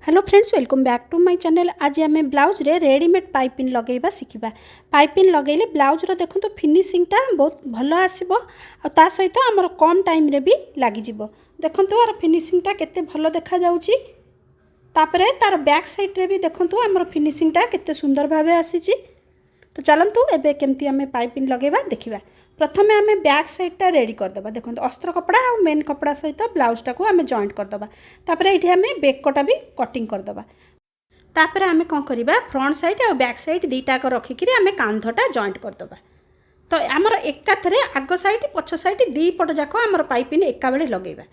Hello friends, welcome back to my channel. आज आम blouse रे रेडीमेड पाइपिंग लगेगा शिखा। पाइपिंग लगेले ब्लाउज रो देखो फिनिशिंगटा बहुत भल आसो आ सहित आमर कम टाइम रे भी लगी देखो आर फिनिशिंगटा केते भल देखा जाउची। तापरे तार बैक साइड रे भी देखो आमर फिनिशिंगटा केते सुंदर भावे आसीची। तो चलतु एबे केमती आम पाइपिंग लगेगा देखा। प्रथमे आम बैक साइडटा रेडी करदे देखो अस्त्र कपड़ा और मेन कपड़ा सहित ब्लाउजटा को आम जॉइंट करदे। तापर ये आम बेकटा भी कटिंग करदे। तापर आम कौन करवा फ्रंट साइड और बैक साइड दीटाक रखिक आम कांधटा जॉइंट करदे। तो आमर एकाथरे आग साइड पछ साइड दी पट जाक आमर पाइपिंग एका बेले लगेगा।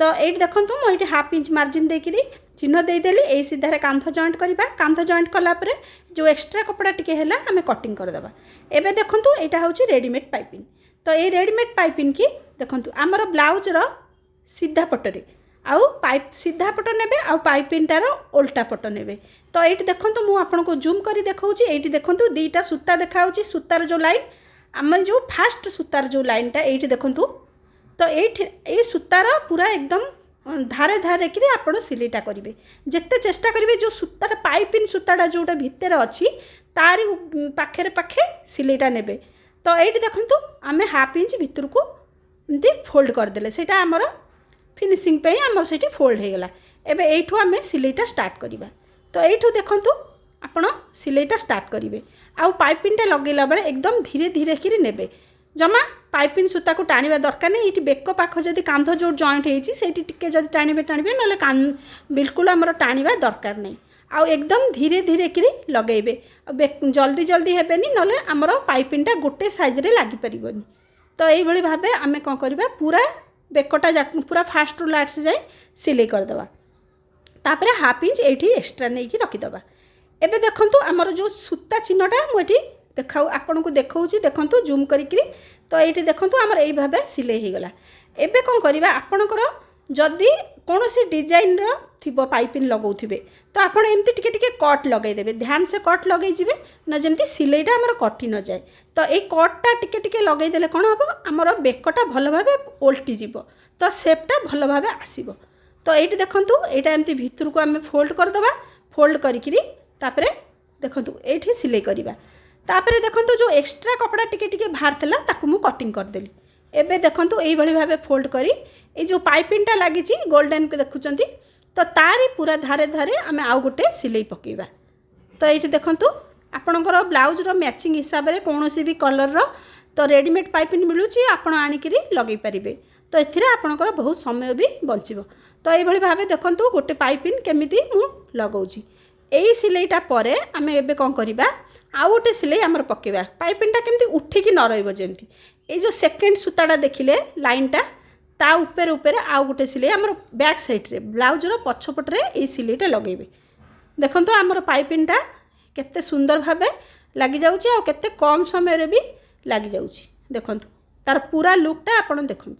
तो ये देखो मुझे हाफ इंच मार्जिन देकरी चिन्ह देदेली यही सीधारे कांध जॉइंट करवा। कांध जॉइंट कलापर जो एक्सट्रा कपड़ा टिके है आम कटिंग करदे। एबे देखो यहाँ हूँ रेडीमेड पाइपिंग। तो ये रेडीमेड पाइपिंग की देखो आमर ब्लाउजर सीधा पटरे आउ पाइप सीधा पट ने आउ पाइपिंगटार उल्टा पट ने। तो ये देखो मुझे आपको जूम कर देखा ये देखो दीटा सूता देखा सूतार जो लाइन आम जो फास्ट सूतार जो लाइनटा ये देखो। तो ये सूतार पूरा एकदम धारे धारे कि आपड़ सिलेटा करेंगे जिते चेष्टा करेंगे जो सूतार पाइपिंग सूताटा जोटा भितर अच्छी तारी पाखे पाखे सिलेटा ने। तो ये देखो आम हाफ इंच भितर को एमती फोल्ड करदे से आमर फिनिशिंग पे आमर से फोल्ड हो गला। एबे एठू आम सिलेटा स्टार्ट करवा। तो एठू देखो आपण सिलेटा स्टार्ट करेंगे आउ पाइपिंगटा लगेला बेले एकदम धीरे धीरे कि ने जमा पाइपिंग सूता को टाणिबा दरकार नहीं। ये बेक पाख जदि कांध जो जॉइंट होती जब टाणिबे टाणिबे ना बिल्कुल आमर टाणिबा दरकार नहीं। आउ एकदम धीरे धीरे कि लगेबे जल्दी जल्दी हेबेनी नले आमर पाइपिंगटा गोटे साइज रे लागी परिबनी। तो यही भाव आम कौन करवा पूरा बेकटा पूरा फास्ट रू लास्ट जाए सिलाई करदे। तापर हाफ इंच ये एक्सट्रा नहीं कि रखीदे। एबे देखो आमर जो सूता चिन्हटा मुझे देखा आपन को देखा देखो जूम करी। तो ये देखो आमर यही भाव सिलाई हो गला। एबे कौन करवा आपणकर जदि कौन सी डिजाइन थी पाइपिंग लगाऊे तो आप एमती टिके कट लगेदेवे ध्यान से कट लगे ना जमी सिलाईटा आमर कटि न जाए। तो ये कटटा टिके लगेदे कौन हम आमर बेकटा भल भाव ओल्टी जीव तो सेपटा भल भाव आसब। तो ये देखो यहाँ एमती भितर को आम फोल्ड करदे। फोल्ड करी देखो ये सिलाई करवा। तापर देखो जो एक्सट्रा कपड़ा टिके बाहर था ताकू मु कटिंग करदेली। एबे देखो यही भाव फोल्ड करी ये जो पाइपिंगटा लगी गोल्डन को देखुं तो तारी पूरा धारे धारे आम आउ गोटे सिलाई पकेबा। तो ये देखो आपणकर ब्लाउजर मैचिंग हिसाब से कौन भी कलर तो रेडीमेड पाइपिंग मिलूँ आप आनिक लगे पारे। तो ये आपणकर बहुत समय भी बचब। तो ये भाव देखो गोटे पाइपिंग केमिति मु लगाऊँ। यही सिलाईटा पर आम एबे कौन करवा आउ गोटे सिलाई आमर पकेबा पाइपिंगटा केमती उठिकी न रही। ये जो सेकेंड सूताटा देखिले लाइनटा ता ऊपर ऊपर आउ गोटे सिलाई आमर बैक साइड रे ब्लाउजर पछपटे ये सिलाईटा लगेबे। देखो आमर पाइपिंगटा केते सुंदर भाव लगी जाउची आ केते कम समय रे भी लगी जाउची। देखो तार पूरा लुकटा आपण देखो।